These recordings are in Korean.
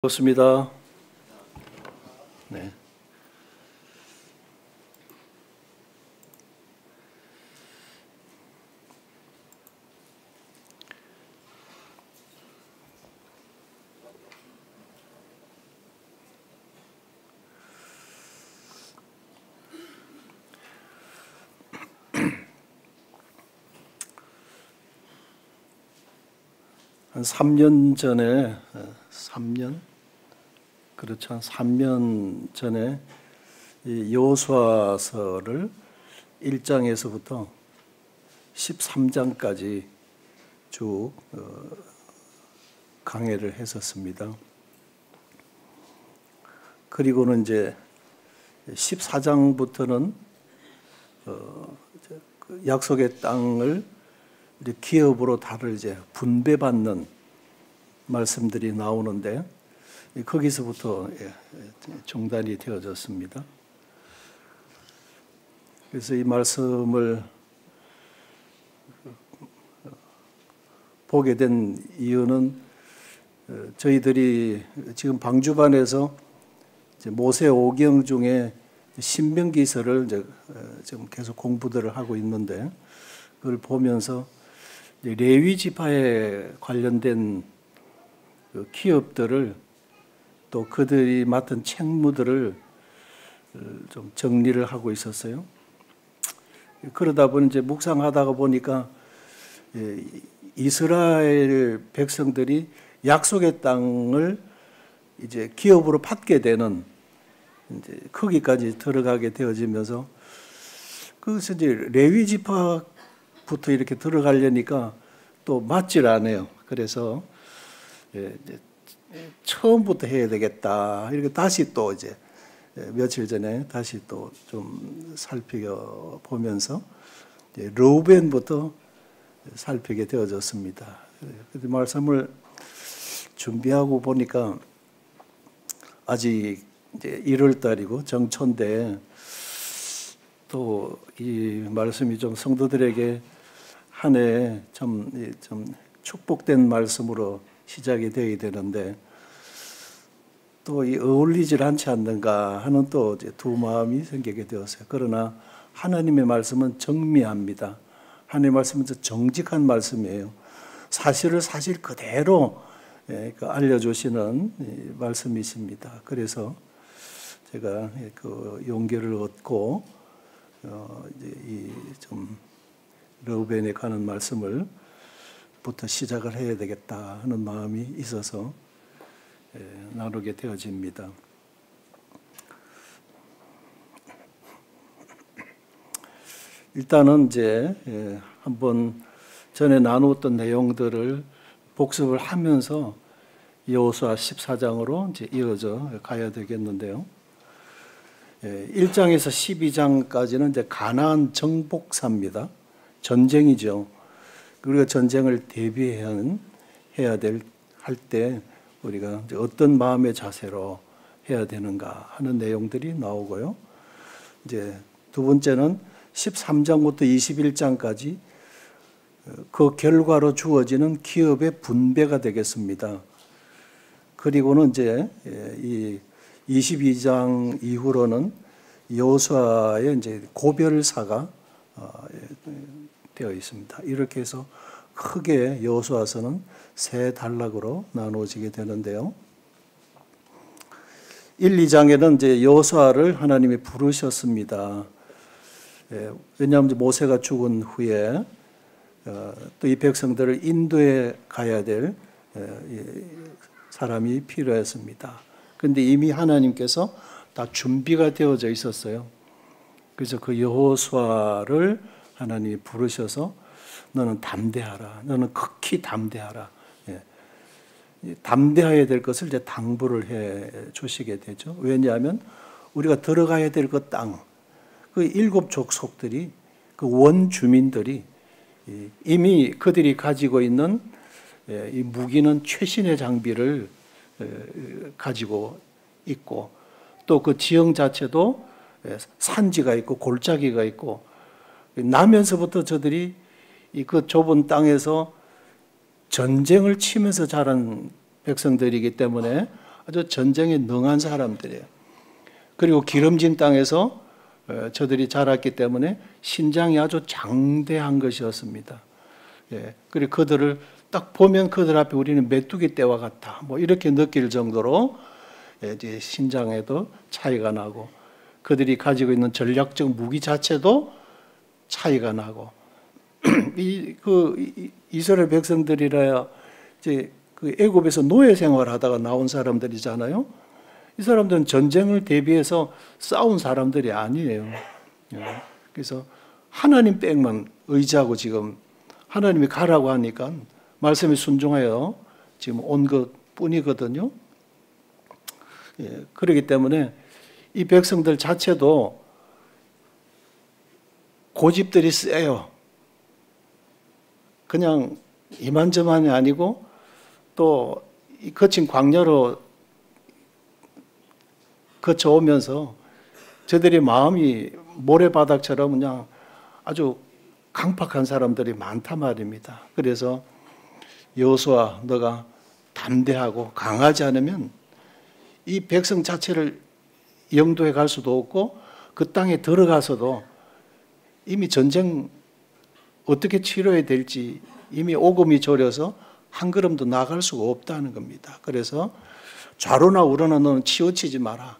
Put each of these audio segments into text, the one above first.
좋습니다. 네. 한 3년 전에, 3년? 그렇죠. 한 3년 전에 이 여호수아서를 1장에서부터 13장까지 쭉 강해를 했었습니다. 그리고는 이제 14장부터는 약속의 땅을 이제 기업으로 다를 이제 분배받는 말씀들이 나오는데 거기서부터 중단이 되어졌습니다. 그래서 이 말씀을 보게 된 이유는 저희들이 지금 방주반에서 모세 오경 중에 신명기서를 이제 지금 계속 공부들을 하고 있는데 그걸 보면서 레위 지파에 관련된 그 기업들을 또 그들이 맡은 책무들을 좀 정리를 하고 있었어요. 그러다 보니 이제 묵상하다가 보니까 이스라엘 백성들이 약속의 땅을 이제 기업으로 받게 되는 이제 거기까지 들어가게 되어지면서 그것이 이제 레위 지파부터 이렇게 들어가려니까 또 맞질 않아요. 그래서 이제 처음부터 해야 되겠다. 이렇게 다시 또 이제 며칠 전에 다시 또 좀 살펴보면서 르우벤부터 살피게 되어졌습니다. 그 말씀을 준비하고 보니까 아직 이제 1월 달이고 정초인데 또 이 말씀이 좀 성도들에게 한 해 좀 축복된 말씀으로 시작이 되어야 되는데 또 이 어울리질 않지 않는가 하는 또 이제 두 마음이 생기게 되었어요. 그러나 하나님의 말씀은 정미합니다. 하나님의 말씀은 정직한 말씀이에요. 사실을 사실 그대로 알려주시는 말씀이십니다. 그래서 제가 그 용기를 얻고 이제 이 좀 르우벤에 가는 말씀을 부터 시작을 해야 되겠다 하는 마음이 있어서 나누게 되어집니다. 일단은 이제 한번 전에 나누었던 내용들을 복습을 하면서 여호수아 14장으로 이제 이어져 가야 되겠는데요. 1장에서 12장까지는 이제 가나안 정복사입니다. 전쟁이죠. 우리가 전쟁을 대비해야 될 할 때 우리가 이제 어떤 마음의 자세로 해야 되는가 하는 내용들이 나오고요. 이제 두 번째는 13장부터 21장까지 그 결과로 주어지는 기업의 분배가 되겠습니다. 그리고는 이제 이 22장 이후로는 여호수아의 이제 고별사가 되어 있습니다. 이렇게 해서 크게 여호수아서는 세 단락으로 나누어지게 되는데요. 1, 2장에는 이제 여호수아를 하나님이 부르셨습니다. 왜냐하면 모세가 죽은 후에 또 이 백성들을 인도에 가야 될 사람이 필요했습니다. 그런데 이미 하나님께서 다 준비가 되어져 있었어요. 그래서 그 여호수아를 하나님이 부르셔서 너는 담대하라. 너는 극히 담대하라. 담대해야 될 것을 이제 당부를 해 주시게 되죠. 왜냐하면 우리가 들어가야 될 그 땅, 그 7 족속들이 그 원주민들이 이미 그들이 가지고 있는 이 무기는 최신의 장비를 가지고 있고 또 그 지형 자체도 산지가 있고 골짜기가 있고 나면서부터 저들이 그 좁은 땅에서 전쟁을 치면서 자란 백성들이기 때문에 아주 전쟁에 능한 사람들이에요. 그리고 기름진 땅에서 저들이 자랐기 때문에 신장이 아주 장대한 것이었습니다. 예, 그리고 그들을 딱 보면 그들 앞에 우리는 메뚜기 떼와 같다. 뭐 이렇게 느낄 정도로 이제 신장에도 차이가 나고 그들이 가지고 있는 전략적 무기 자체도 차이가 나고 이스라엘 백성들이라 이제 그 애굽에서 노예 생활하다가 나온 사람들이잖아요. 이 사람들은 전쟁을 대비해서 싸운 사람들이 아니에요. 그래서 하나님 빽만 의지하고 지금 하나님이 가라고 하니까 말씀에 순종하여 지금 온 것뿐이거든요. 예, 그렇기 때문에 이 백성들 자체도 고집들이 세요. 그냥 이만저만이 아니고 또 이 거친 광야로 거쳐오면서 저들의 마음이 모래바닥처럼 그냥 아주 강팍한 사람들이 많단 말입니다. 그래서 여호수아 너가 담대하고 강하지 않으면 이 백성 자체를 영도해 갈 수도 없고 그 땅에 들어가서도 이미 전쟁 어떻게 치료해야 될지 이미 오금이 졸여서 한 걸음도 나갈 수가 없다는 겁니다. 그래서 좌로나 우로나 너는 치우치지 마라.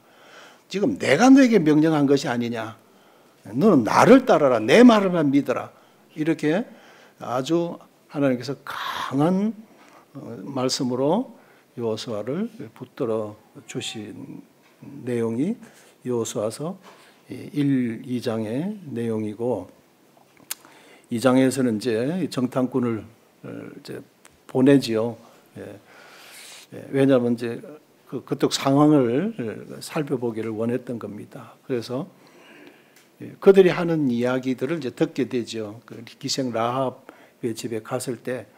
지금 내가 너에게 명령한 것이 아니냐. 너는 나를 따라라. 내 말을만 믿어라. 이렇게 아주 하나님께서 강한 말씀으로 여호수아를 붙들어 주신 내용이 여호수아서 1, 2장의 내용이고 2장에서는 이제 정탐꾼을 이제 보내지요. 왜냐하면 이제 그쪽 상황을 살펴보기를 원했던 겁니다. 그래서 그들이 하는 이야기들을 이제 듣게 되죠. 그 기생 라합의 집에 갔을 때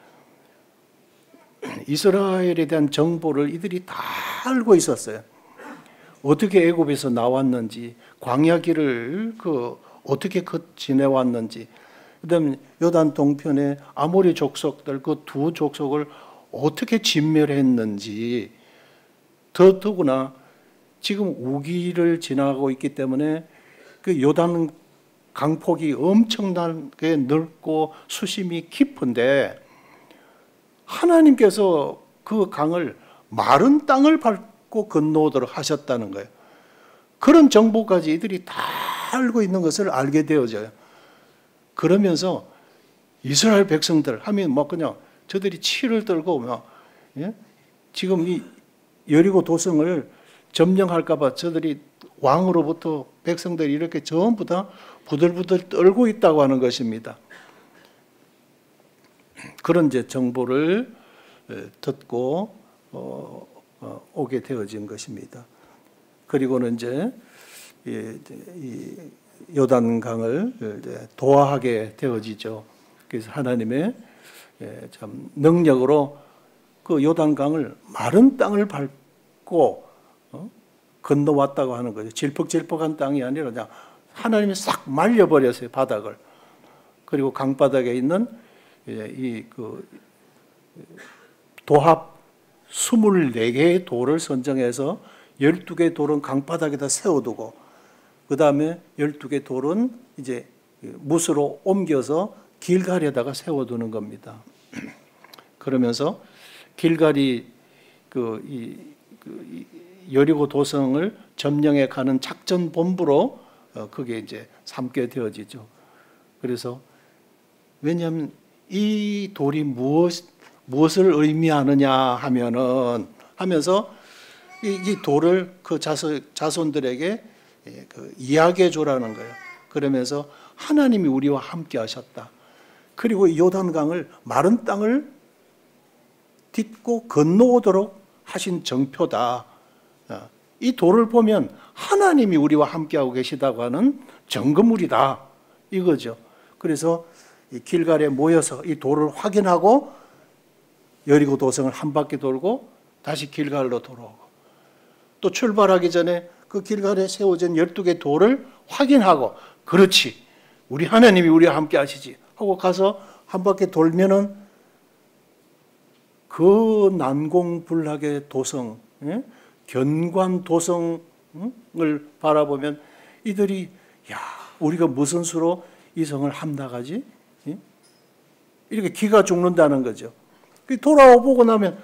이스라엘에 대한 정보를 이들이 다 알고 있었어요. 어떻게 애굽에서 나왔는지, 광야길을 어떻게 지내왔는지, 그다음에 요단 동편의 아모리 족속들 그 두 족속을 어떻게 진멸했는지, 더더구나 지금 우기를 지나가고 있기 때문에 그 요단 강폭이 엄청나게 넓고 수심이 깊은데 하나님께서 그 강을 마른 땅을 밟고 건너오도록 하셨다는 거예요. 그런 정보까지 이들이 다 알고 있는 것을 알게 되어져요. 그러면서 이스라엘 백성들 하면 뭐 그냥 저들이 치를 떨고 막 지금 이 여리고 도성을 점령할까 봐 저들이 왕으로부터 백성들이 이렇게 전부 다 부들부들 떨고 있다고 하는 것입니다. 그런 이제 정보를 듣고 오게 되어진 것입니다. 그리고는 이제 이 요단강을 도하하게 되어지죠. 그래서 하나님의 참 능력으로 그 요단강을 마른 땅을 밟고 건너왔다고 하는 거죠. 질퍽질퍽한 땅이 아니라 그냥 하나님이 싹 말려버렸어요, 바닥을. 그리고 강바닥에 있는 도합 24개의 돌을 선정해서 12개의 돌은 강바닥에다 세워두고 그 다음에 12개 돌은 이제 못으로 옮겨서 길갈에다가 세워두는 겁니다. 그러면서 길갈이 여리고 도성을 점령해 가는 작전 본부로 그게 이제 삼게 되어지죠. 그래서 왜냐하면 이 돌이 무엇을 의미하느냐 하면서 이 돌을 그 자손들에게 이야기해 주라는 거예요. 그러면서 하나님이 우리와 함께 하셨다. 그리고 이 요단강을 마른 땅을 딛고 건너오도록 하신 정표다. 이 돌을 보면 하나님이 우리와 함께하고 계시다고 하는 증거물이다. 이거죠. 그래서 이 길갈에 모여서 이 돌을 확인하고 여리고 도성을 한 바퀴 돌고 다시 길갈로 돌아오고 또 출발하기 전에 그 길갈에 세워진 12개 돌을 확인하고 그렇지 우리 하나님이 우리와 함께 하시지 하고 가서 한 바퀴 돌면은 그 난공불락의 도성 견관도성을 바라보면 이들이 야, 우리가 무슨 수로 이 성을 함락하지? 이렇게 기가 죽는다는 거죠. 돌아오고 나면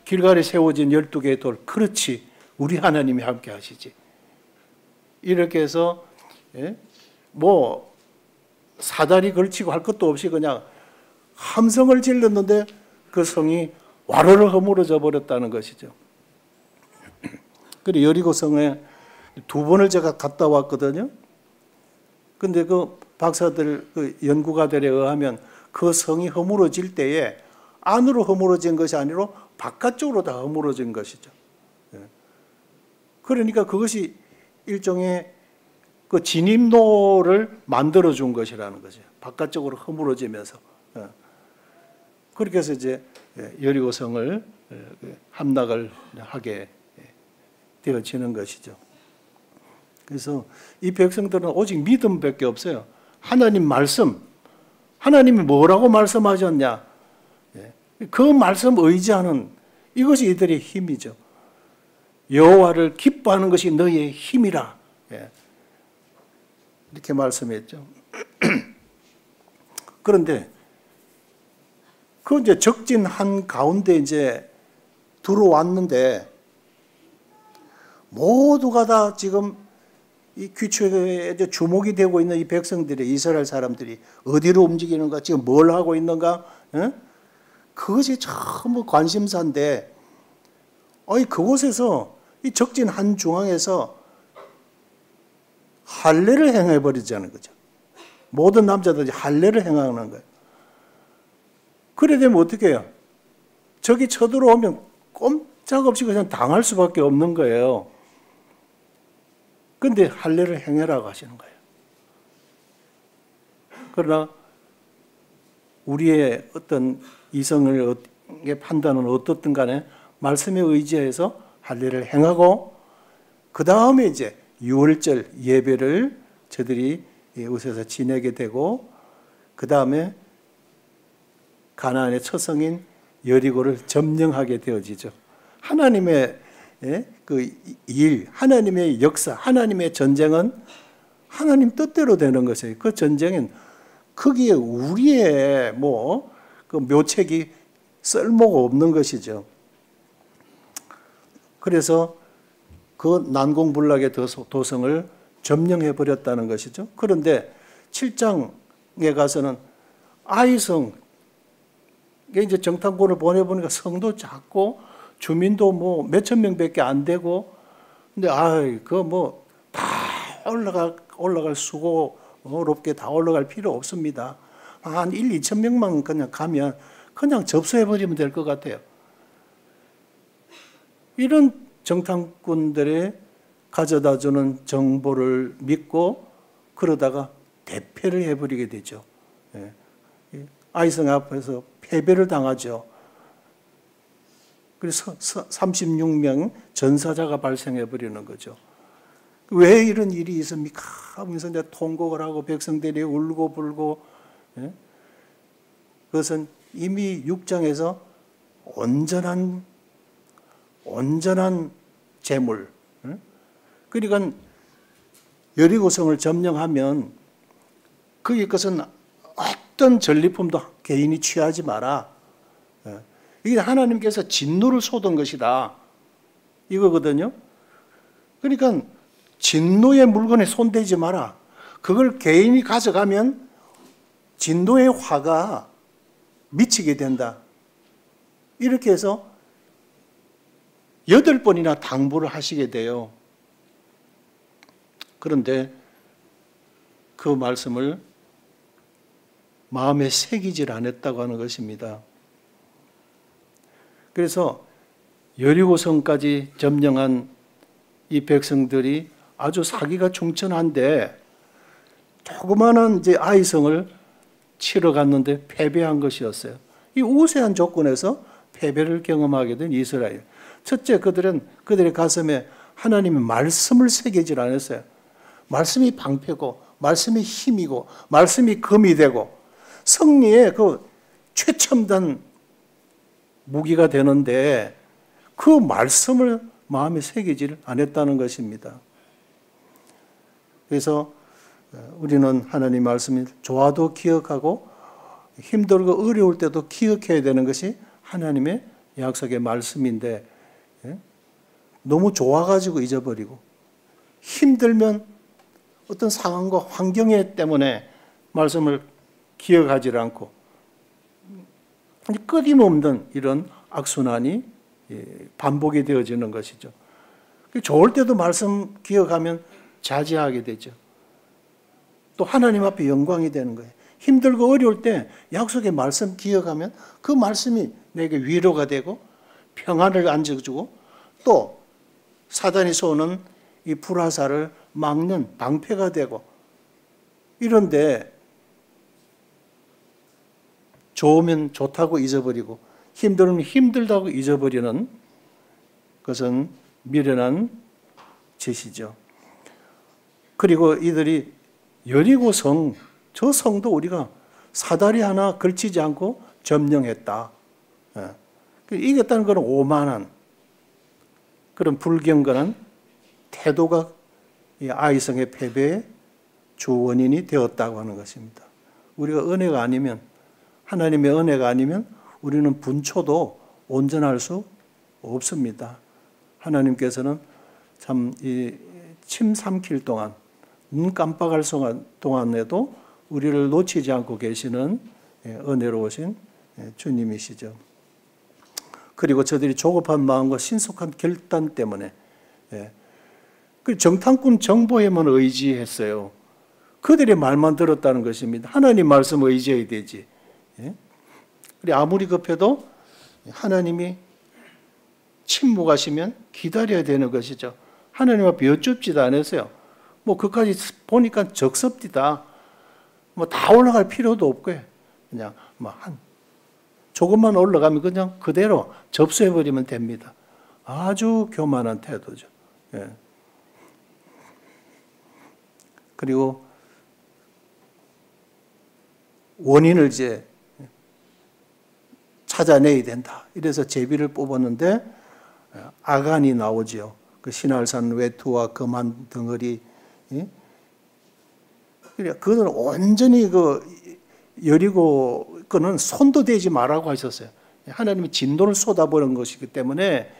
길갈에 세워진 12개의 돌, 그렇지, 우리 하나님이 함께 하시지. 이렇게 해서 뭐 사다리 걸치고 할 것도 없이 그냥 함성을 질렀는데 그 성이 와르르 허물어져 버렸다는 것이죠. 그리고 여리고 성에 2번을 제가 갔다 왔거든요. 근데 그 박사들, 그 연구가들에 의하면 그 성이 허물어질 때에 안으로 허물어진 것이 아니라 바깥쪽으로 다 허물어진 것이죠. 그러니까 그것이 일종의 그 진입로를 만들어 준 것이라는 거죠. 바깥쪽으로 허물어지면서. 그렇게 해서 이제 여리고 성을 함락을 하게 되어지는 것이죠. 그래서 이 백성들은 오직 믿음밖에 없어요. 하나님 말씀, 하나님이 뭐라고 말씀하셨냐, 그 말씀 의지하는 이것이 이들의 힘이죠. 여호와를 기뻐하는 것이 너희의 힘이라, 이렇게 말씀했죠. 그런데 그 이제 적진 한 가운데 이제 들어왔는데 모두가 다 지금 이 귀추에 이제 주목이 되고 있는 이 백성들이, 이스라엘 사람들이 어디로 움직이는가, 지금 뭘 하고 있는가, 그것이 전부 관심사인데, 그곳에서 이 적진 한 중앙에서 할례를 행해버리자는 거죠. 모든 남자들이 할례를 행하는 거예요. 그래 되면 어떻게 해요? 적이 쳐들어오면 꼼짝없이 그냥 당할 수밖에 없는 거예요. 그런데 할례를 행해라고 하시는 거예요. 그러나 우리의 어떤 이성의 판단은 어떻든 간에 말씀에 의지해서 할례를 행하고, 그 다음에 이제 유월절 예배를 저들이 웃어서 지내게 되고, 그 다음에 가나안의 처성인 여리고를 점령하게 되어지죠. 하나님의 그 일, 하나님의 역사, 하나님의 전쟁은 하나님 뜻대로 되는 것이에요. 그 전쟁은 거기에 우리의 그 묘책이 쓸모가 없는 것이죠. 그래서 그 난공불락의 도성을 점령해 버렸다는 것이죠. 그런데 7장에 가서는 아이성, 이제 정탐꾼을 보내보니까 성도 작고 주민도 몇천 명밖에 안 되고, 근데 다 올라갈 수고롭게 다 올라갈 필요 없습니다. 한 1, 2천 명만 그냥 가면 그냥 접수해버리면 될 것 같아요. 이런 정탐꾼들의 가져다주는 정보를 믿고 그러다가 대패를 해버리게 되죠. 아이성 앞에서 패배를 당하죠. 그래서 36명 전사자가 발생해버리는 거죠. 왜 이런 일이 있습니까? 하면서 이제 통곡을 하고 백성들이 울고 불고, 그것은 이미 6장에서 온전한 재물, 그러니까 여리고성을 점령하면 거기 것은 어떤 전리품도 개인이 취하지 마라. 이게 하나님께서 진노를 쏟은 것이다, 이거거든요. 그러니까 진노의 물건에 손대지 마라. 그걸 개인이 가져가면 진노의 화가 미치게 된다. 이렇게 해서 8번이나 당부를 하시게 돼요. 그런데 그 말씀을 마음에 새기질 않았다고 하는 것입니다. 그래서 여리고성까지 점령한 이 백성들이 아주 사기가 충천한데 조그마한 이제 아이성을 치러 갔는데 패배한 것이었어요. 이 우세한 조건에서 패배를 경험하게 된 이스라엘. 첫째, 그들의 가슴에 하나님의 말씀을 새기질 않았어요. 말씀이 방패고, 말씀이 힘이고, 말씀이 금이 되고, 승리의 그 최첨단 무기가 되는데 그 말씀을 마음에 새기질 않았다는 것입니다. 그래서 우리는 하나님 말씀을 좋아도 기억하고 힘들고 어려울 때도 기억해야 되는 것이 하나님의 약속의 말씀인데, 너무 좋아가지고 잊어버리고 힘들면 어떤 상황과 환경에 때문에 말씀을 기억하지 않고 끊임없는 이런 악순환이 반복이 되어지는 것이죠. 좋을 때도 말씀 기억하면 자제하게 되죠. 또 하나님 앞에 영광이 되는 거예요. 힘들고 어려울 때 약속의 말씀 기억하면 그 말씀이 내게 위로가 되고 평안을 안겨주고 또 사단이 쏘는 이 불화살을 막는 방패가 되고, 이런데 좋으면 좋다고 잊어버리고 힘들면 힘들다고 잊어버리는 것은 미련한 짓이죠. 그리고 이들이 여리고성, 저 성도 우리가 사다리 하나 걸치지 않고 점령했다. 이겼다는 것은 오만한 그런 불경건한 태도가 이 아이성의 패배의 주 원인이 되었다고 하는 것입니다. 우리가 은혜가 아니면, 하나님의 은혜가 아니면 우리는 분초도 온전할 수 없습니다. 하나님께서는 참 이 침 삼킬 동안, 눈 깜빡할 동안에도 우리를 놓치지 않고 계시는 은혜로우신 주님이시죠. 그리고 저들이 조급한 마음과 신속한 결단 때문에 그 정탐꾼 정보에만 의지했어요. 그들의 말만 들었다는 것입니다. 하나님 말씀 의지해야 되지. 아무리 급해도 하나님이 침묵하시면 기다려야 되는 것이죠. 하나님 앞에 여쭙지도 않았어요. 뭐 그까지 보니까 적습디다. 뭐 다 올라갈 필요도 없고요. 그냥 뭐 조금만 올라가면 그냥 그대로 접수해버리면 됩니다. 아주 교만한 태도죠. 그리고 원인을 이제 찾아내야 된다. 이래서 제비를 뽑았는데 아간이 나오지요. 그 신할산 외투와 금한 덩어리. 그는 완전히 그 여리고 그는 손도 대지 말라고 하셨어요. 하나님이 진노를 쏟아버린 것이기 때문에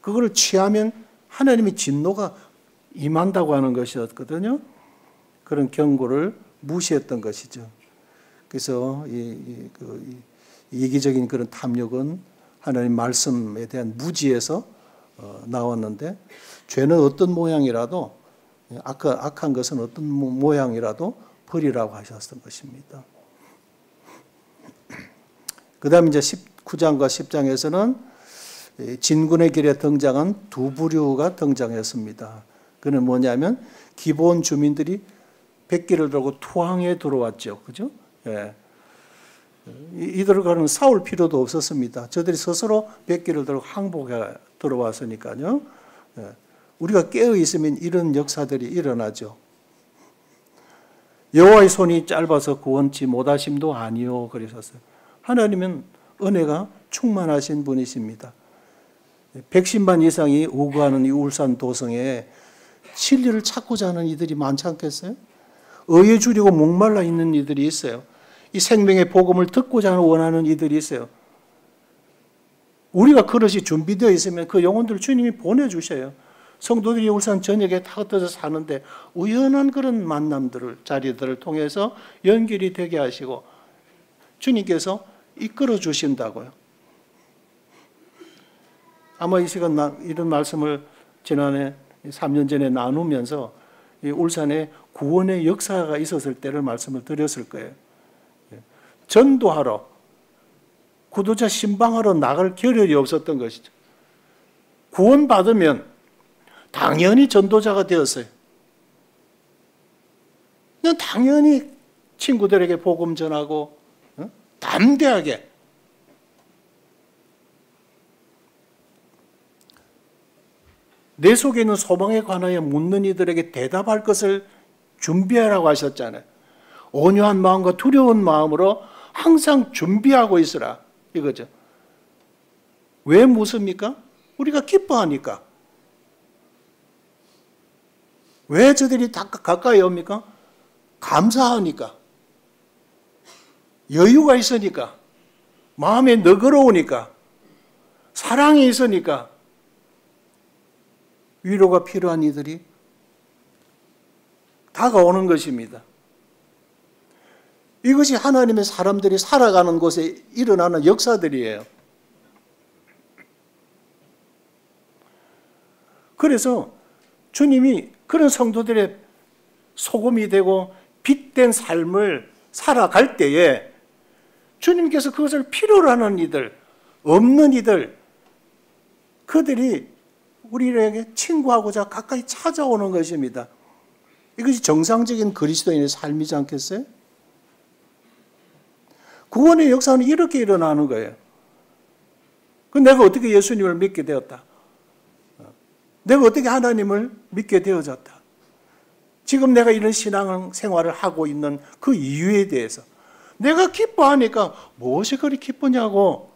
그거를 취하면 하나님의 진노가 임한다고 하는 것이었거든요. 그런 경고를 무시했던 것이죠. 그래서 이기적인 그런 탐욕은 하나님 말씀에 대한 무지에서 나왔는데, 죄는 어떤 모양이라도, 악한 것은 어떤 모양이라도 버리라고 하셨던 것입니다. 그 다음에 이제 19장과 10장에서는 진군의 길에 등장한 두 부류가 등장했습니다. 그는 뭐냐면 기브온 주민들이 백기를 들고 투항에 들어왔죠. 그죠? 이들과는 싸울 필요도 없었습니다. 저들이 스스로 백기를 들고 항복에 들어왔으니까요. 우리가 깨어 있으면 이런 역사들이 일어나죠. 여호와의 손이 짧아서 구원치 못하심도 아니요 그러셨어요. 하나님은 은혜가 충만하신 분이십니다. 백신반 이상이 우거하는 이 울산 도성에 진리를 찾고자 하는 이들이 많지 않겠어요? 의에 주려고 목말라 있는 이들이 있어요. 이 생명의 복음을 듣고자 원하는 이들이 있어요. 우리가 그릇이 준비되어 있으면 그 영혼들을 주님이 보내주셔요. 성도들이 울산 전역에 다 흩어져 사는데 우연한 그런 만남들을, 자리들을 통해서 연결이 되게 하시고 주님께서 이끌어 주신다고요. 아마 이 시간 이런 말씀을 지난해 3년 전에 나누면서 이 울산에 구원의 역사가 있었을 때를 말씀을 드렸을 거예요. 전도하러, 구도자 신방하러 나갈 겨를이 없었던 것이죠. 구원받으면 당연히 전도자가 되었어요. 그냥 당연히 친구들에게 복음 전하고 담대하게 내 속에 있는 소망에 관하여 묻는 이들에게 대답할 것을 준비하라고 하셨잖아요. 온유한 마음과 두려운 마음으로 항상 준비하고 있으라 이거죠. 왜 묻습니까? 우리가 기뻐하니까. 왜 저들이 다 가까이 옵니까? 감사하니까. 여유가 있으니까. 마음에 너그러우니까. 사랑이 있으니까. 위로가 필요한 이들이 다가오는 것입니다. 이것이 하나님의 사람들이 살아가는 곳에 일어나는 역사들이에요. 그래서 주님이 그런 성도들의 소금이 되고 빛된 삶을 살아갈 때에 주님께서 그것을 필요로 하는 이들, 없는 이들, 그들이 우리에게 친구하고자 가까이 찾아오는 것입니다. 이것이 정상적인 그리스도인의 삶이지 않겠어요? 구원의 역사는 이렇게 일어나는 거예요. 내가 어떻게 예수님을 믿게 되었다? 내가 어떻게 하나님을 믿게 되어졌다? 지금 내가 이런 신앙 생활을 하고 있는 그 이유에 대해서 내가 기뻐하니까 무엇이 그리 기쁘냐고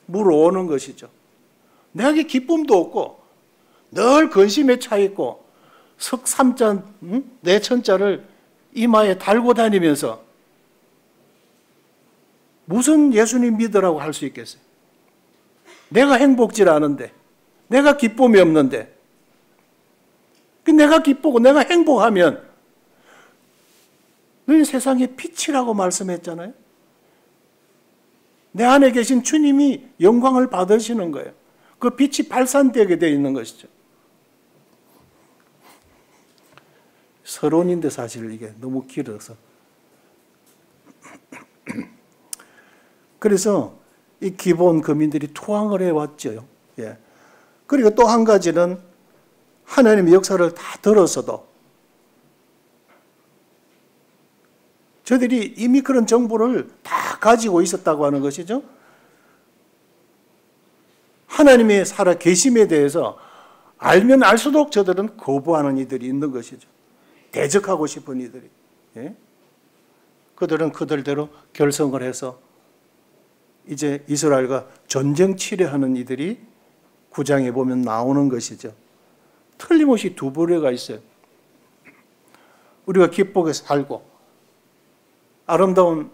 물어오는 것이죠. 내게 기쁨도 없고 늘 근심에 차 있고 석삼자, 내천자를 이마에 달고 다니면서 무슨 예수님 믿으라고 할 수 있겠어요? 내가 행복질 않은데, 내가 기쁨이 없는데, 내가 기쁘고 내가 행복하면 너희 세상의 빛이라고 말씀했잖아요. 내 안에 계신 주님이 영광을 받으시는 거예요. 그 빛이 발산되게 되어 있는 것이죠. 서론인데 사실 이게 너무 길어서. 그래서 이 기본 거민들이 투항을 해왔죠. 예. 그리고 또 한 가지는 하나님의 역사를 다 들었어도 저들이 이미 그런 정보를 다 가지고 있었다고 하는 것이죠. 하나님의 살아 계심에 대해서 알면 알수록 저들은 거부하는 이들이 있는 것이죠. 대적하고 싶은 이들이. 예? 그들은 그들대로 결성을 해서 이제 이스라엘과 전쟁 치레하는 이들이 9장에 보면 나오는 것이죠. 틀림없이 두 부류가 있어요. 우리가 기쁘게 살고 아름다운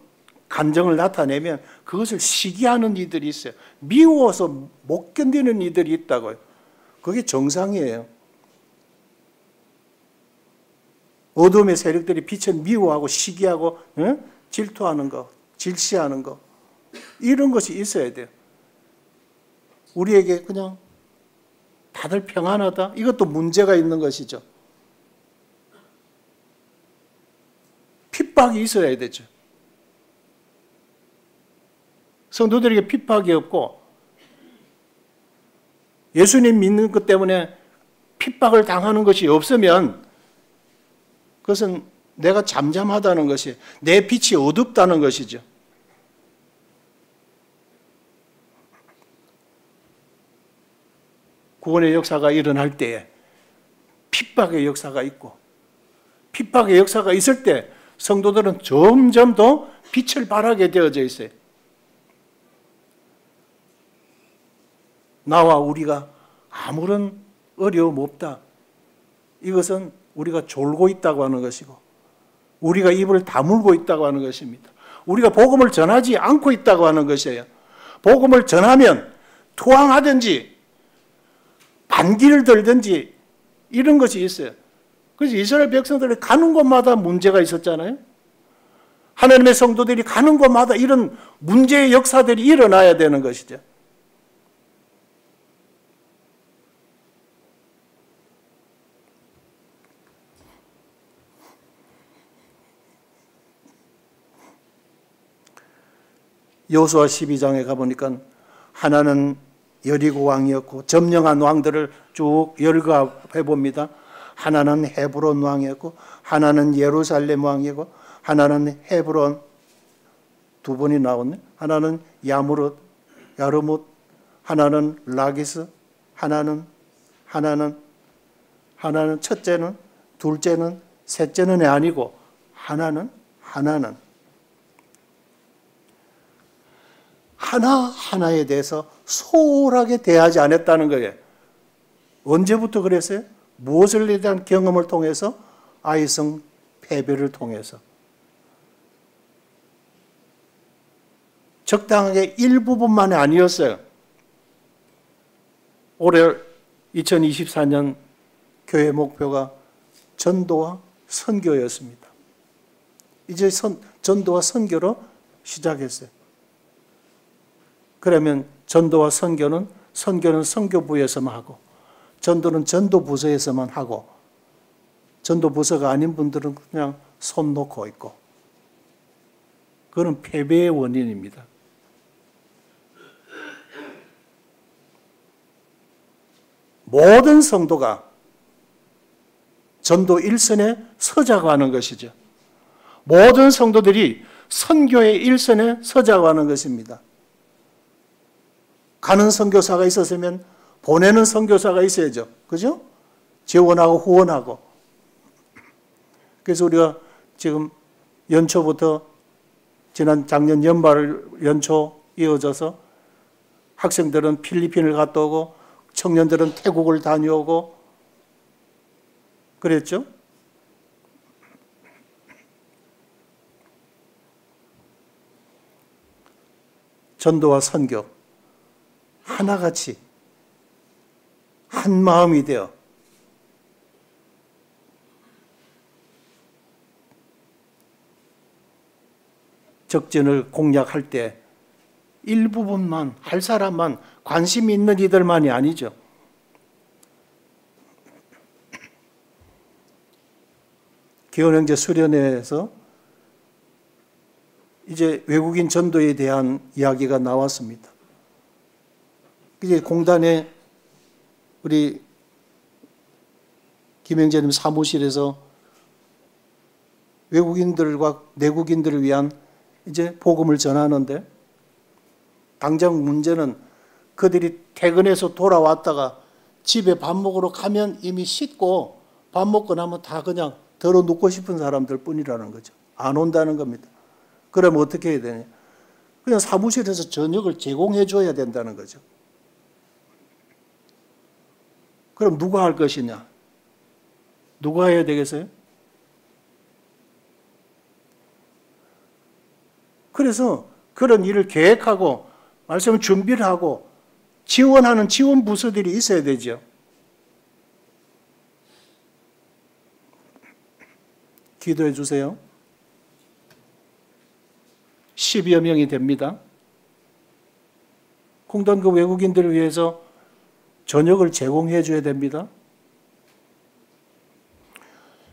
감정을 나타내면 그것을 시기하는 이들이 있어요. 미워서 못 견디는 이들이 있다고요. 그게 정상이에요. 어둠의 세력들이 빛을 미워하고 시기하고 질투하는 거, 질시하는 거 이런 것이 있어야 돼요. 우리에게 그냥 다들 평안하다? 이것도 문제가 있는 것이죠. 핍박이 있어야 되죠. 성도들에게 핍박이 없고 예수님 믿는 것 때문에 핍박을 당하는 것이 없으면 그것은 내가 잠잠하다는 것이, 내 빛이 어둡다는 것이죠. 구원의 역사가 일어날 때에 핍박의 역사가 있고, 핍박의 역사가 있을 때 성도들은 점점 더 빛을 발하게 되어져 있어요. 나와 우리가 아무런 어려움 없다. 이것은 우리가 졸고 있다고 하는 것이고, 우리가 입을 다물고 있다고 하는 것입니다. 우리가 복음을 전하지 않고 있다고 하는 것이에요. 복음을 전하면 투항하든지 반기를 들든지 이런 것이 있어요. 그래서 이스라엘 백성들이 가는 곳마다 문제가 있었잖아요. 하나님의 성도들이 가는 곳마다 이런 문제의 역사들이 일어나야 되는 것이죠. 여호수아 12장에 가보니까 하나는 여리고 왕이었고 점령한 왕들을 쭉 열거해 봅니다. 하나는 헤브론 왕이었고 하나는 예루살렘 왕이고 하나는 헤브론 두 번이 나왔네. 하나는 야무롯, 야르뭇, 하나는 라기스, 하나는 첫째는, 둘째는, 셋째는 아니고 하나는 하나하나에 대해서 소홀하게 대하지 않았다는 거예요. 언제부터 그랬어요? 무엇을 대한 경험을 통해서? 아이성 패배를 통해서. 적당하게 일부분만이 아니었어요. 올해 2024년 교회 목표가 전도와 선교였습니다. 이제 전도와 선교로 시작했어요. 그러면 전도와 선교는 선교부에서만 하고, 전도는 전도부서에서만 하고, 전도부서가 아닌 분들은 그냥 손 놓고 있고, 그건 패배의 원인입니다. 모든 성도가 전도 일선에 서자고 하는 것이죠. 모든 성도들이 선교의 일선에 서자고 하는 것입니다. 가는 선교사가 있었으면 보내는 선교사가 있어야죠. 그죠? 지원하고 후원하고. 그래서 우리가 지금 연초부터 지난 작년 연초 이어져서 학생들은 필리핀을 갔다 오고 청년들은 태국을 다녀오고 그랬죠? 전도와 선교 하나같이 한 마음이 되어 적진을 공략할 때 일부분만 할 사람만 관심 있는 이들만이 아니죠. 기원형제 수련회에서 이제 외국인 전도에 대한 이야기가 나왔습니다. 이제 공단에 우리 김영재님 사무실에서 외국인들과 내국인들을 위한 이제 복음을 전하는데 당장 문제는 그들이 퇴근해서 돌아왔다가 집에 밥 먹으러 가면 이미 씻고 밥 먹고 나면 다 그냥 덜어 눕고 싶은 사람들 뿐이라는 거죠. 안 온다는 겁니다. 그러면 어떻게 해야 되냐? 그냥 사무실에서 저녁을 제공해 줘야 된다는 거죠. 그럼 누가 할 것이냐? 누가 해야 되겠어요? 그래서 그런 일을 계획하고 말씀을 준비를 하고 지원하는 지원 부서들이 있어야 되죠. 기도해 주세요. 10여 명이 됩니다. 공단 그 외국인들을 위해서 저녁을 제공해 줘야 됩니다.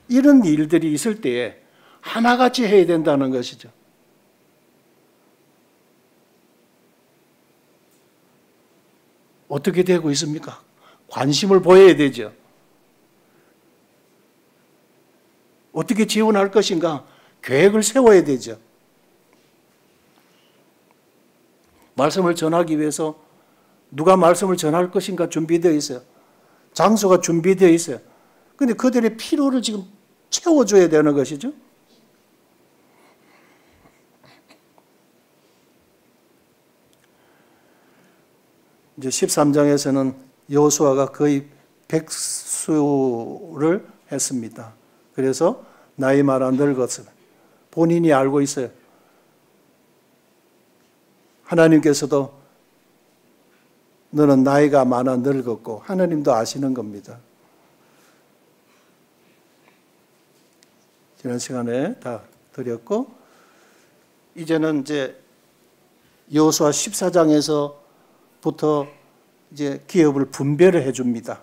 이런 일들이 있을 때에 하나같이 해야 된다는 것이죠. 어떻게 되고 있습니까? 관심을 보여야 되죠. 어떻게 지원할 것인가? 계획을 세워야 되죠. 말씀을 전하기 위해서 누가 말씀을 전할 것인가 준비되어 있어요. 장소가 준비되어 있어요. 그런데 그들의 필요를 지금 채워줘야 되는 것이죠. 이제 13장에서는 여호수아가 거의 백수를 했습니다. 그래서 나이 많아 늙었으면 본인이 알고 있어요. 하나님께서도 너는 나이가 많아 늙었고 하나님도 아시는 겁니다. 지난 시간에 다 드렸고 이제는 이제 여호수아 14장에서부터 이제 기업을 분배를 해줍니다.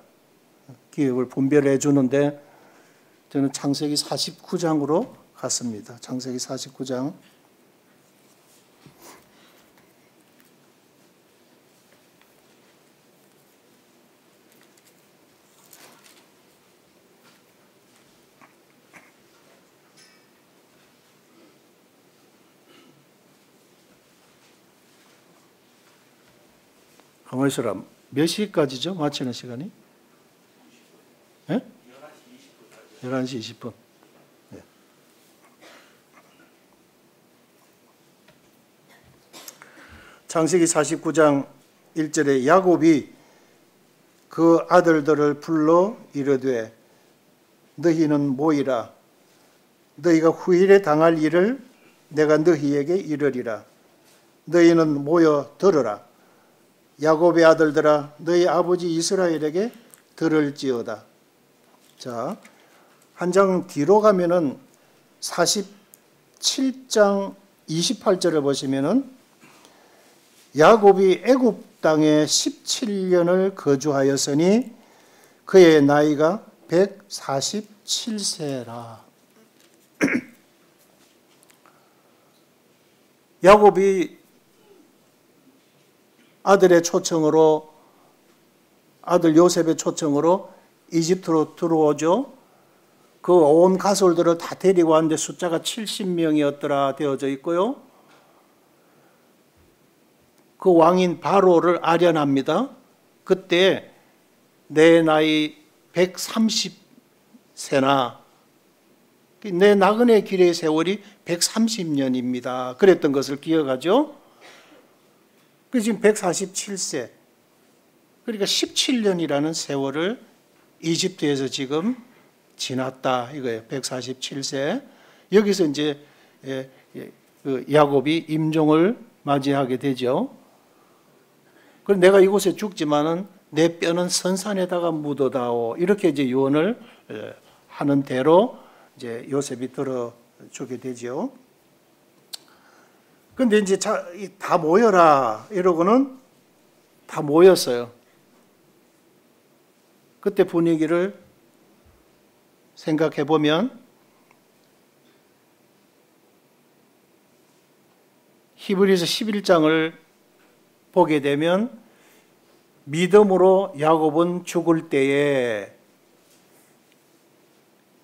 기업을 분배를 해주는데 저는 창세기 49장으로 갔습니다. 창세기 49장. 가만히 있어라. 몇 시까지죠? 마치는 시간이? 네? 11시 20분. 네. 창세기 49장 1절에 야곱이 그 아들들을 불러 이르되 너희는 모이라. 너희가 후일에 당할 일을 내가 너희에게 이르리라. 너희는 모여 들으라. 야곱의 아들들아 너희 아버지 이스라엘에게 들을지어다. 자, 한 장 뒤로 가면은 47장 28절을 보시면은 야곱이 애굽 땅에 17년을 거주하였으니 그의 나이가 147세라. 야곱이 아들의 초청으로, 아들 요셉의 초청으로 이집트로 들어오죠. 그 온 가솔들을 다 데리고 왔는데 숫자가 70명이었더라 되어져 있고요. 그 왕인 바로를 아련합니다. 그때 내 나이 130세나 내 나그네 길의 세월이 130년입니다. 그랬던 것을 기억하죠. 그 지금 147세. 그러니까 17년이라는 세월을 이집트에서 지금 지났다 이거예요. 147세. 여기서 이제 야곱이 임종을 맞이하게 되죠. 그럼 내가 이곳에 죽지만은 내 뼈는 선산에다가 묻어다오. 이렇게 이제 유언을 하는 대로 이제 요셉이 들어주게 되죠. 근데 이제 다 모여라 이러고는 다 모였어요. 그때 분위기를 생각해 보면 히브리서 11장을 보게 되면 믿음으로 야곱은 죽을 때에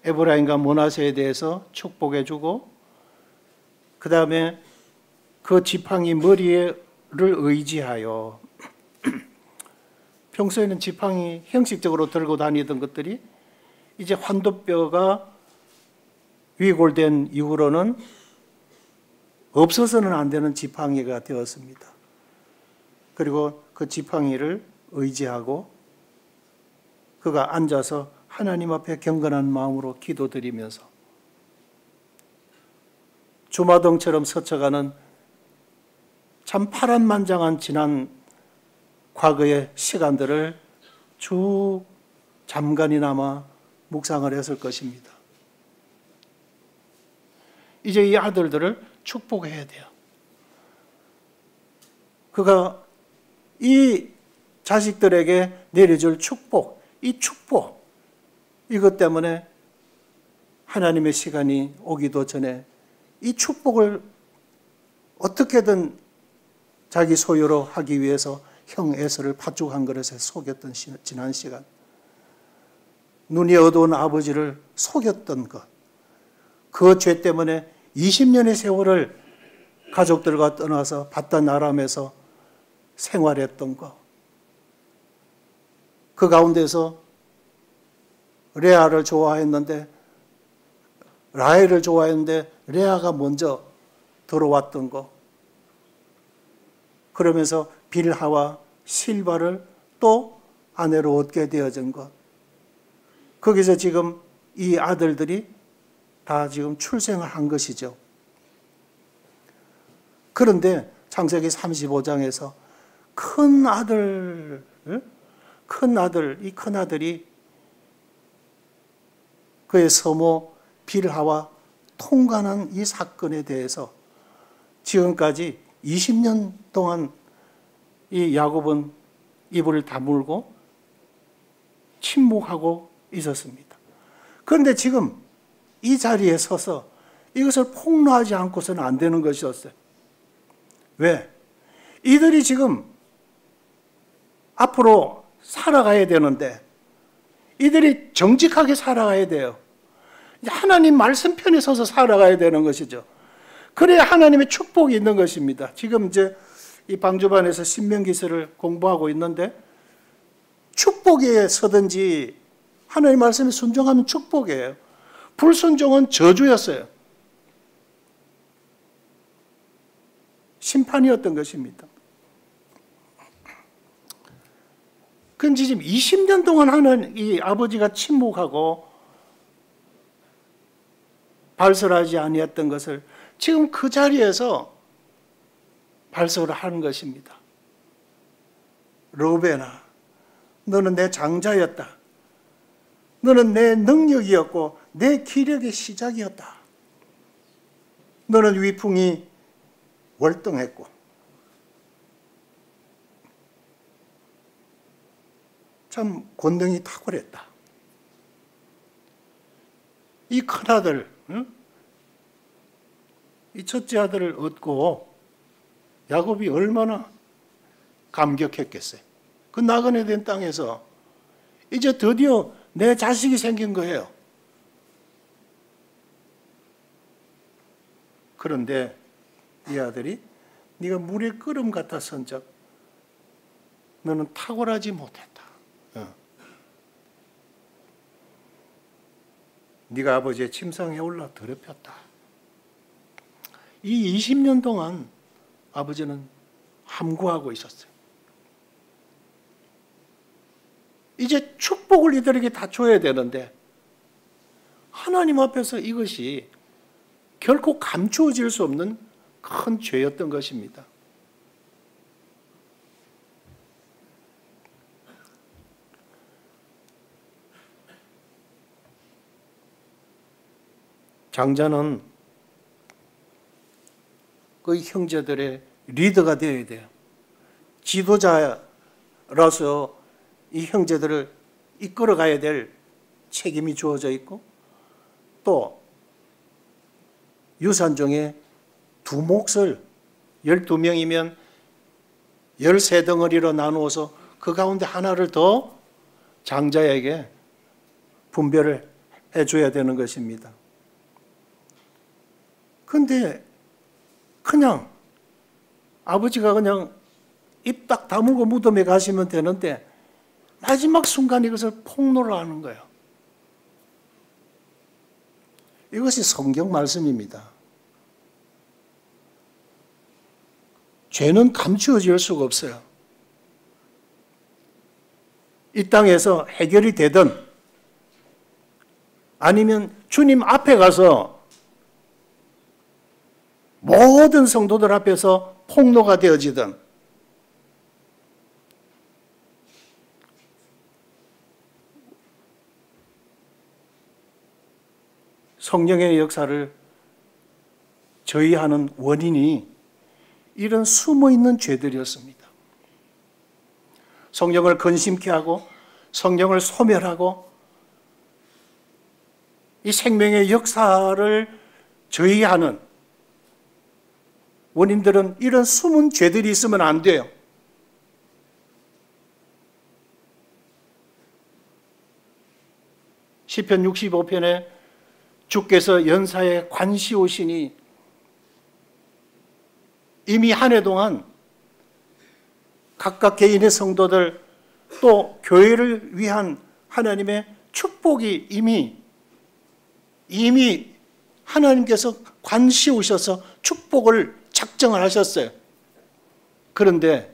에브라임과 므낫세에 대해서 축복해 주고 그 다음에 그 지팡이 머리를 의지하여 평소에는 지팡이 형식적으로 들고 다니던 것들이 이제 환도뼈가 위골된 이후로는 없어서는 안 되는 지팡이가 되었습니다. 그리고 그 지팡이를 의지하고 그가 앉아서 하나님 앞에 경건한 마음으로 기도드리면서 주마등처럼 스쳐가는 참 파란만장한 지난 과거의 시간들을 쭉 잠깐이나마 묵상을 했을 것입니다. 이제 이 아들들을 축복해야 돼요. 그가 이 자식들에게 내려줄 축복, 이 축복, 이것 때문에 하나님의 시간이 오기도 전에 이 축복을 어떻게든 자기 소유로 하기 위해서 형 에서를 팥죽 한 그릇에 속였던 지난 시간, 눈이 어두운 아버지를 속였던 것, 그 죄 때문에 20년의 세월을 가족들과 떠나서 바단 아람에서 생활했던 것, 그 가운데서 레아를 좋아했는데 라헬을 좋아했는데 레아가 먼저 들어왔던 것, 그러면서 빌하와 실바를 또 아내로 얻게 되어진 것, 거기서 지금 이 아들들이 다 지금 출생을 한 것이죠. 그런데 창세기 35장에서 큰 아들이 그의 서모 빌하와 통관한 이 사건에 대해서 지금까지 20년 동안 이 야곱은 입을 다물고 침묵하고 있었습니다. 그런데 지금 이 자리에 서서 이것을 폭로하지 않고서는 안 되는 것이었어요. 왜? 이들이 지금 앞으로 살아가야 되는데 이들이 정직하게 살아가야 돼요. 하나님 말씀편에 서서 살아가야 되는 것이죠. 그래야 하나님의 축복이 있는 것입니다. 지금 이제 이 방주반에서 신명기서를 공부하고 있는데 축복에 서든지 하나님 말씀에 순종하면 축복이에요. 불순종은 저주였어요. 심판이었던 것입니다. 근데 지금 20년 동안 하는 이 아버지가 침묵하고 발설하지 아니했던 것을 지금 그 자리에서 발설을 하는 것입니다. 르우벤아, 너는 내 장자였다. 너는 내 능력이었고 내 기력의 시작이었다. 너는 위풍이 월등했고 참 권능이 탁월했다. 이 큰아들, 이 첫째 아들을 얻고 야곱이 얼마나 감격했겠어요. 그 나그네 된 땅에서 이제 드디어 내 자식이 생긴 거예요. 그런데 이 아들이 네가 물의 끓음 같았은즉 너는 탁월하지 못했다. 네가 아버지의 침상에 올라 더럽혔다. 이 20년 동안 아버지는 함구하고 있었어요. 이제 축복을 이들에게 다 줘야 되는데 하나님 앞에서 이것이 결코 감추어질 수 없는 큰 죄였던 것입니다. 장자는 그 형제들의 리더가 되어야 돼요. 지도자로서 이 형제들을 이끌어가야 될 책임이 주어져 있고 또 유산 중에 두 몫을 12명이면 13덩어리로 나누어서 그 가운데 하나를 더 장자에게 분배를 해줘야 되는 것입니다. 그런데 그냥 아버지가 그냥 입 딱 다물고 무덤에 가시면 되는데 마지막 순간 이것을 폭로를 하는 거예요. 이것이 성경 말씀입니다. 죄는 감추어질 수가 없어요. 이 땅에서 해결이 되든 아니면 주님 앞에 가서 모든 성도들 앞에서 폭로가 되어지든 성령의 역사를 저해하는 원인이 이런 숨어있는 죄들이었습니다. 성령을 근심케 하고 성령을 소멸하고 이 생명의 역사를 저해하는 원인들은 이런 숨은 죄들이 있으면 안 돼요. 시편 65편에 주께서 연사에 관시오시니 이미 한 해 동안 각각 개인의 성도들 또 교회를 위한 하나님의 축복이 이미 하나님께서 관시오셔서 축복을 작정을 하셨어요. 그런데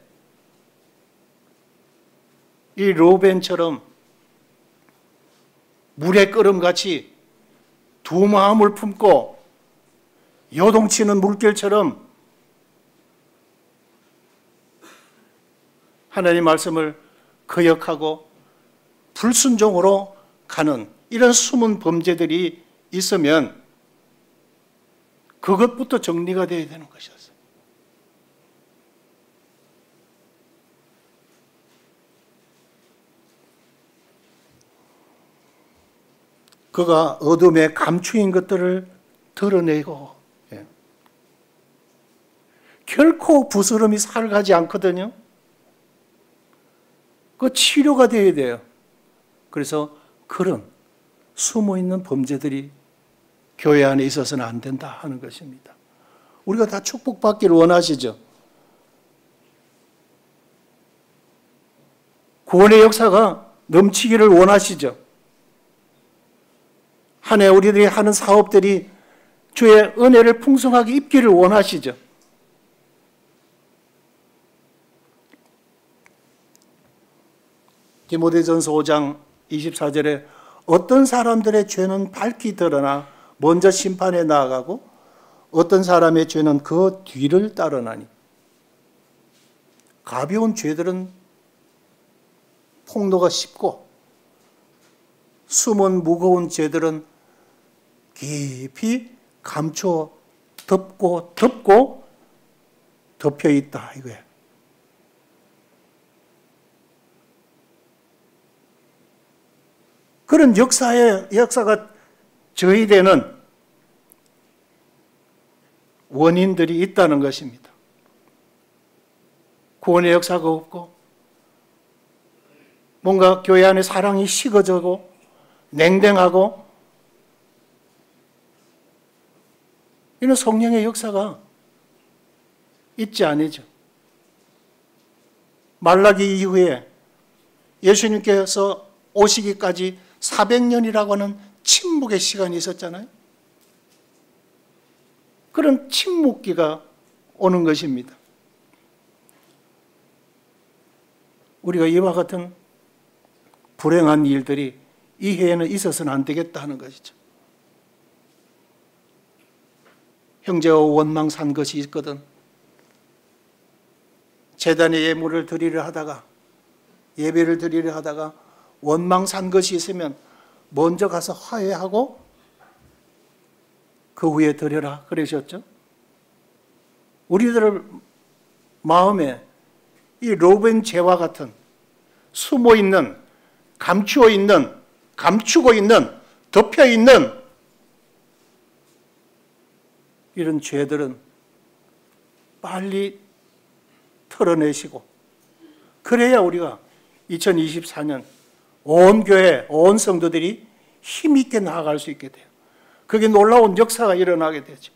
이 르우벤처럼 물의 끓음같이 두 마음을 품고 요동치는 물결처럼 하나님 말씀을 거역하고 불순종으로 가는 이런 숨은 범죄들이 있으면 그것부터 정리가 되어야 되는 것이었어요. 그가 어둠에 감추인 것들을 드러내고 결코 부스럼이 살가지 않거든요. 그 치료가 되어야 돼요. 그래서 그런 숨어있는 범죄들이 교회 안에 있어서는 안 된다 하는 것입니다. 우리가 다 축복받기를 원하시죠. 구원의 역사가 넘치기를 원하시죠. 한 해 우리들이 하는 사업들이 주의 은혜를 풍성하게 입기를 원하시죠. 디모데전서 5장 24절에 어떤 사람들의 죄는 밝히 드러나 먼저 심판에 나아가고 어떤 사람의 죄는 그 뒤를 따르나니. 가벼운 죄들은 폭로가 쉽고 숨은 무거운 죄들은 깊이 감춰 덮고 덮여 있다 이거예요. 그런 역사가 저희되는 원인들이 있다는 것입니다. 구원의 역사가 없고 뭔가 교회 안에 사랑이 식어지고 냉랭하고 이런 성령의 역사가 있지 않으죠. 말라기 이후에 예수님께서 오시기까지 400년이라고 하는 침묵의 시간이 있었잖아요. 그런 침묵기가 오는 것입니다. 우리가 이와 같은 불행한 일들이 이 해에는 있어서는 안 되겠다 하는 것이죠. 형제와 원망 산 것이 있거든 제단에 예물을 드리려 하다가 예배를 드리려 하다가 원망 산 것이 있으면 먼저 가서 화해하고 그 후에 드려라 그러셨죠. 우리들 마음에 이 로벤 죄와 같은 숨어있는 감추고 있는 덮여있는 이런 죄들은 빨리 털어내시고 그래야 우리가 2024년 온 교회, 온 성도들이 힘있게 나아갈 수 있게 돼요. 그게 놀라운 역사가 일어나게 되죠.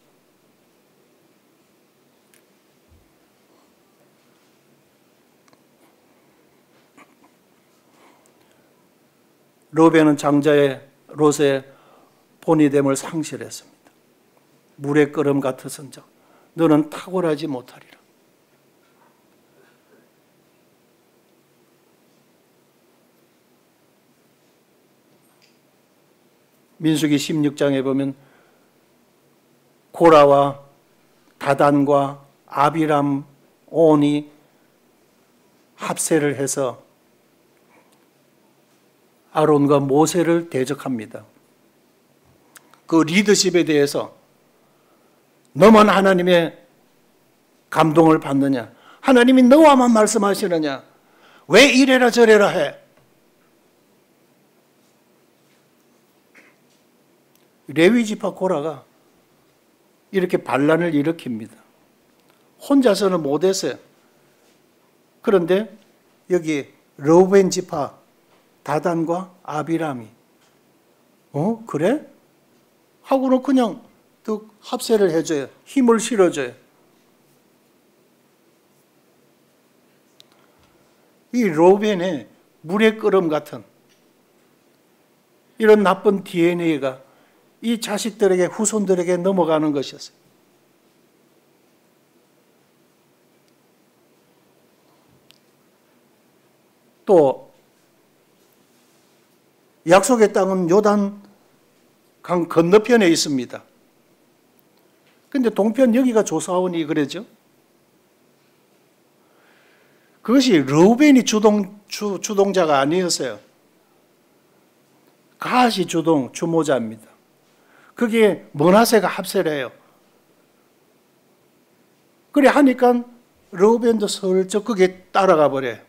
로베는 장자의 롯의 본이됨을 상실했습니다. 물의 끓음 같으선 자 너는 탁월하지 못하리라. 민수기 16장에 보면 고라와 다단과 아비람, 온이 합세를 해서 아론과 모세를 대적합니다. 그 리더십에 대해서 너만 하나님의 감동을 받느냐? 하나님이 너와만 말씀하시느냐? 왜 이래라 저래라 해? 레위 지파 고라가 이렇게 반란을 일으킵니다. 혼자서는 못했어요. 그런데 여기 르우벤 지파 다단과 아비람이 그래? 하고는 그냥 또 합세를 해줘요. 힘을 실어줘요. 이 르우벤의 물의 끓음 같은 이런 나쁜 DNA가 이 자식들에게 후손들에게 넘어가는 것이었어요. 또 약속의 땅은 요단 강 건너편에 있습니다. 그런데 동편 여기가 조사원이 그러죠. 그것이 르우벤이 주동자가 아니었어요. 가앗이 주모자입니다. 그게 므낫세가 합세를 해요. 그래 하니까 르우벤도 슬쩍 그게 따라가 버려요.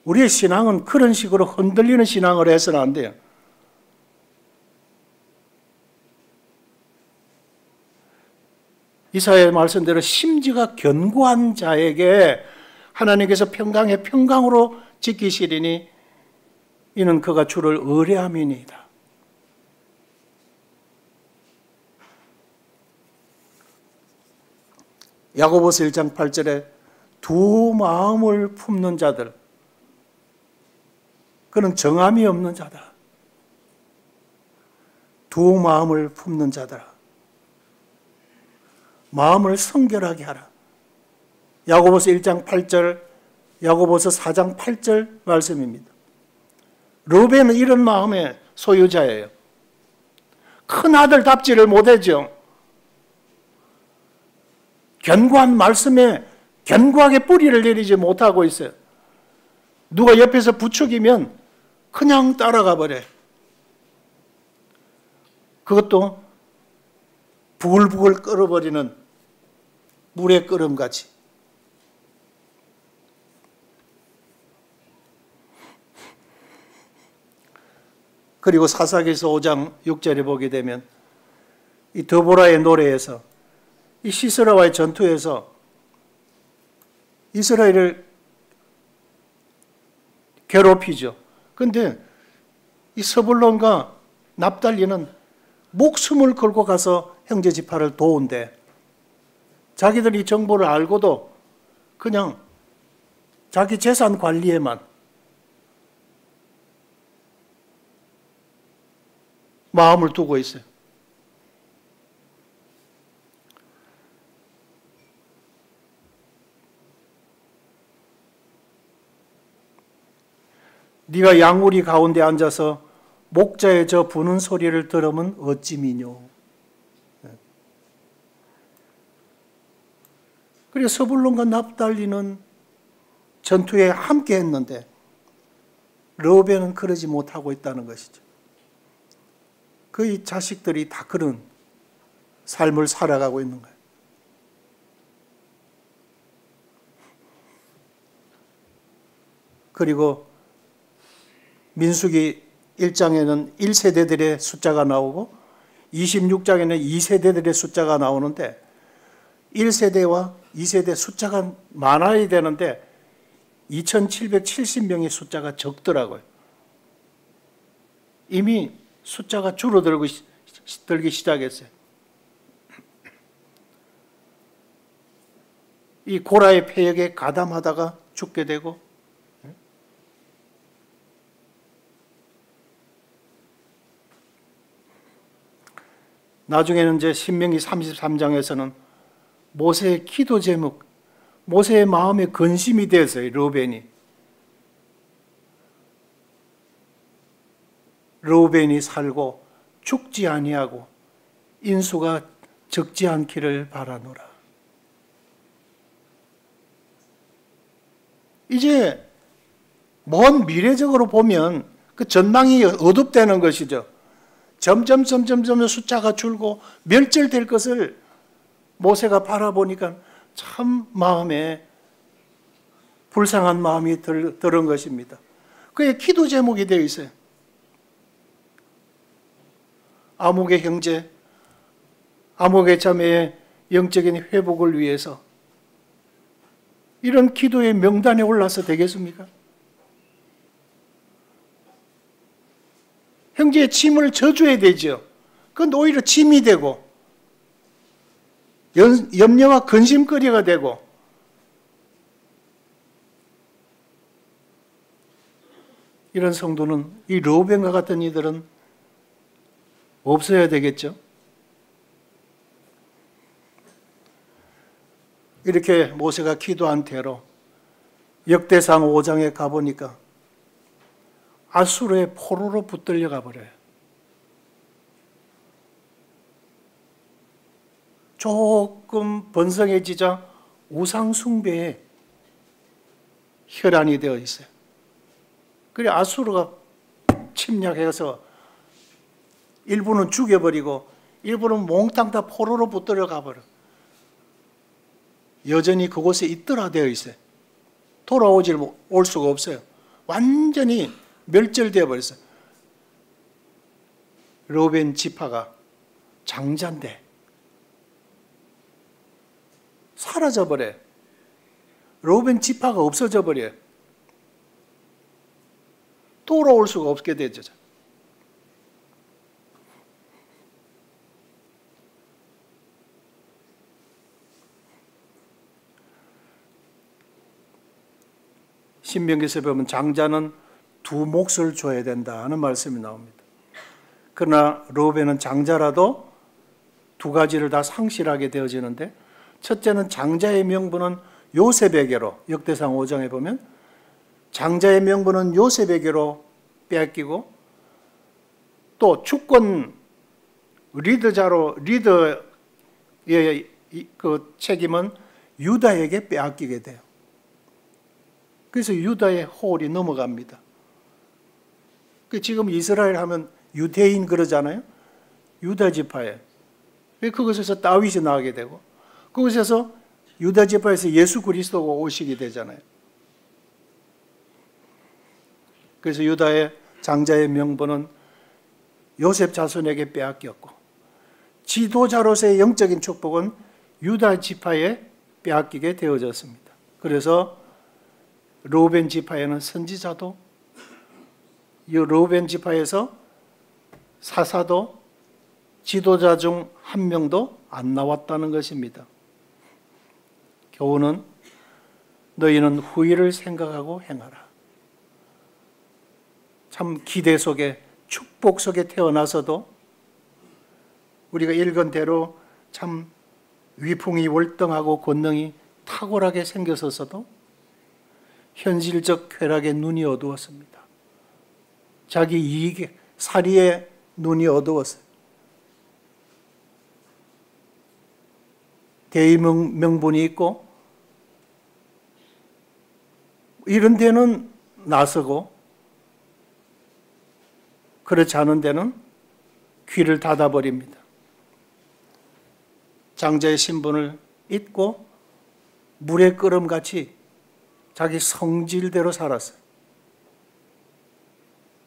우리의 신앙은 그런 식으로 흔들리는 신앙을 해서는 안 돼요. 이사야의 말씀대로 심지가 견고한 자에게 하나님께서 평강에 평강으로 지키시리니 이는 그가 주를 의뢰함이니이다. 야고보서 1장 8절에 두 마음을 품는 자들 그는 정함이 없는 자다. 두 마음을 품는 자들아 마음을 성결하게 하라. 야고보서 1장 8절, 야고보서 4장 8절 말씀입니다. 르우벤은 이런 마음의 소유자예요. 큰 아들답지를 못하죠. 견고한 말씀에 견고하게 뿌리를 내리지 못하고 있어요. 누가 옆에서 부추기면 그냥 따라가 버려요. 그것도 부글부글 끓어버리는 물의 끓음같이. 그리고 사사기서 5장 6절에 보게 되면 이 드보라의 노래에서 이 시스라와의 전투에서 이스라엘을 괴롭히죠. 그런데 이 스불론과 납달리는 목숨을 걸고 가서 형제 지파를 도운데 자기들이 정보를 알고도 그냥 자기 재산 관리에만 마음을 두고 있어요. 네가 양우리 가운데 앉아서 목자의 저 부는 소리를 들으면 어찌 미뇨. 그리고 스불론과 납달리는 전투에 함께 했는데 르우벤은 그러지 못하고 있다는 것이죠. 그의 자식들이 다 그런 삶을 살아가고 있는 거예요. 그리고 민수기 1장에는 1세대들의 숫자가 나오고 26장에는 2세대들의 숫자가 나오는데 1세대와 2세대 숫자가 많아야 되는데 2770명의 숫자가 적더라고요. 이미 숫자가 줄어들기 시작했어요. 이 고라의 패역에 가담하다가 죽게 되고 나중에는 이제 신명기 33장에서는 모세의 기도 제목, 모세의 마음에 근심이 되었어요. 르우벤이 살고 죽지 아니하고 인수가 적지 않기를 바라노라. 이제 먼 미래적으로 보면 그 전망이 어둡다는 것이죠. 점점 숫자가 줄고 멸절될 것을 모세가 바라보니까 참 마음에 불쌍한 마음이 들은 것입니다. 그의 기도 제목이 되어 있어요. 아목의 형제, 아목의 자매의 영적인 회복을 위해서 이런 기도의 명단에 올라서 되겠습니까? 형제의 짐을 져줘야 되죠. 그건 오히려 짐이 되고 염려와 근심거리가 되고 이런 성도는 이 르우벤과 같은 이들은 없어야 되겠죠. 이렇게 모세가 기도한 대로 역대상 5장에 가보니까 아수르의 포로로 붙들려 가버려요. 조금 번성해지자 우상숭배에 혈안이 되어 있어요. 그래 아수르가 침략해서 일부는 죽여버리고 일부는 몽땅 다 포로로 붙들려 가버려. 여전히 그곳에 있더라 되어 있어요. 올 수가 없어요. 완전히 멸절되어 버렸어요. 르우벤 지파가 장자인데 사라져 버려요. 르우벤 지파가 없어져 버려요. 돌아올 수가 없게 되죠. 신명기에서 보면 장자는 두 몫을 줘야 된다는 말씀이 나옵니다. 그러나 르우벤은 장자라도 두 가지를 다 상실하게 되어지는데 첫째는 장자의 명분은 요셉에게로, 역대상 5장에 보면 장자의 명분은 요셉에게로 빼앗기고, 또 주권 리더의 그 책임은 유다에게 빼앗기게 돼요. 그래서 유다의 홀이 넘어갑니다. 지금 이스라엘 하면 유대인 그러잖아요. 유다 지파에. 그것에서 다윗이 나오게 되고, 그것에서 유다 지파에서 예수 그리스도가 오시게 되잖아요. 그래서 유다의 장자의 명분은 요셉 자손에게 빼앗겼고, 지도자로서의 영적인 축복은 유다 지파에 빼앗기게 되어졌습니다. 그래서 르우벤 지파에는 선지자도, 이 르우벤 지파에서 사사도, 지도자 중 한 명도 안 나왔다는 것입니다. 교훈은 너희는 후일을 생각하고 행하라. 참 기대 속에, 축복 속에 태어나서도 우리가 읽은 대로 참 위풍이 월등하고 권능이 탁월하게 생겼었어도 현실적 쾌락에 눈이 어두웠습니다. 자기 이익에, 사리에 눈이 어두웠어요. 대의 명분이 있고 이런 데는 나서고 그렇지 않은 데는 귀를 닫아버립니다. 장자의 신분을 잊고 물의 끓음같이 자기 성질대로 살았어요.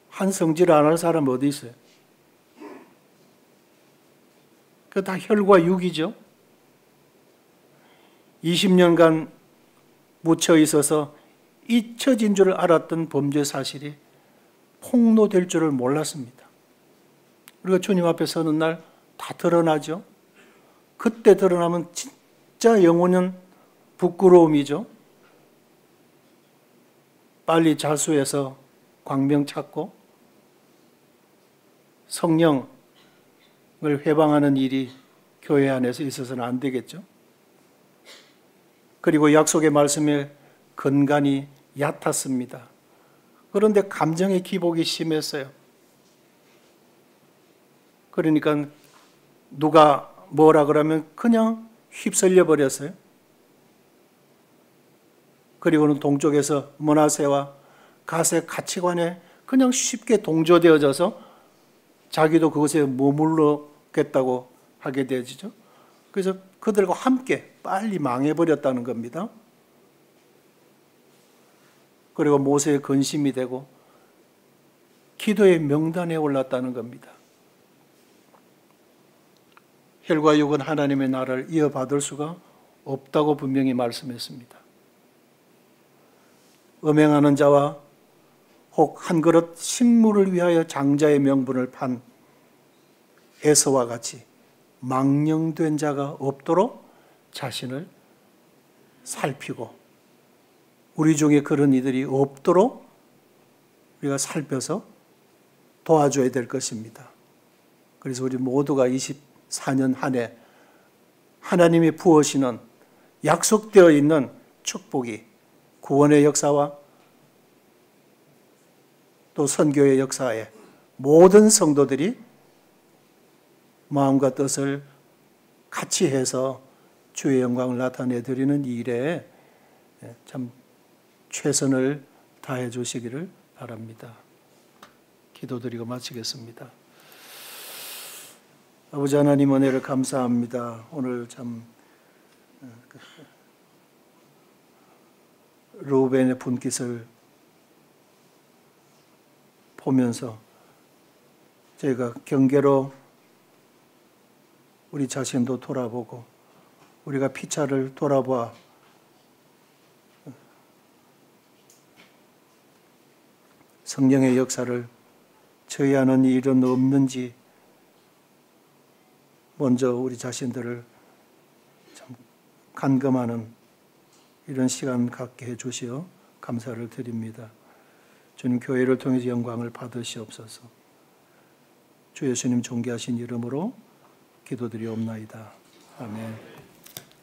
한 성질 안 할 사람 어디 있어요? 그 다 혈과 육이죠. 20년간 묻혀 있어서 잊혀진 줄 알았던 범죄 사실이 폭로될 줄을 몰랐습니다. 우리가 주님 앞에 서는 날 다 드러나죠. 그때 드러나면 진짜 영혼은 부끄러움이죠. 빨리 자수해서 광명 찾고 성령을 회방하는 일이 교회 안에서 있어서는 안 되겠죠. 그리고 약속의 말씀에 근간이 얕았습니다. 그런데 감정의 기복이 심했어요. 그러니까 누가 뭐라 그러면 그냥 휩쓸려 버렸어요. 그리고는 동쪽에서 므낫세와 갓의 가치관에 그냥 쉽게 동조되어져서 자기도 그것에 머물렀겠다고 하게 되어지죠. 그래서 그들과 함께 빨리 망해버렸다는 겁니다. 그리고 모세의 근심이 되고 기도의 명단에 올랐다는 겁니다. 혈과 육은 하나님의 나라를 이어받을 수가 없다고 분명히 말씀했습니다. 음행하는 자와 혹 한 그릇 식물을 위하여 장자의 명분을 판 에서와 같이 망령된 자가 없도록 자신을 살피고 우리 중에 그런 이들이 없도록 우리가 살펴서 도와줘야 될 것입니다. 그래서 우리 모두가 24년 한 해 하나님이 부으시는 약속되어 있는 축복이 구원의 역사와 또 선교의 역사에 모든 성도들이 마음과 뜻을 같이 해서 주의 영광을 나타내 드리는 일에 참 최선을 다해 주시기를 바랍니다. 기도드리고 마치겠습니다. 아버지 하나님 은혜를 감사합니다. 오늘 참 르우벤의 분깃을 보면서 저희가 경계로 우리 자신도 돌아보고 우리가 피차를 돌아봐 성령의 역사를 저해하는 일은 없는지 먼저 우리 자신들을 참 간검하는 이런 시간 갖게 해주시어 감사를 드립니다. 주님 교회를 통해서 영광을 받으시옵소서. 주 예수님 존귀하신 이름으로 기도드리옵나이다. 아멘.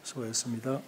수고했습니다.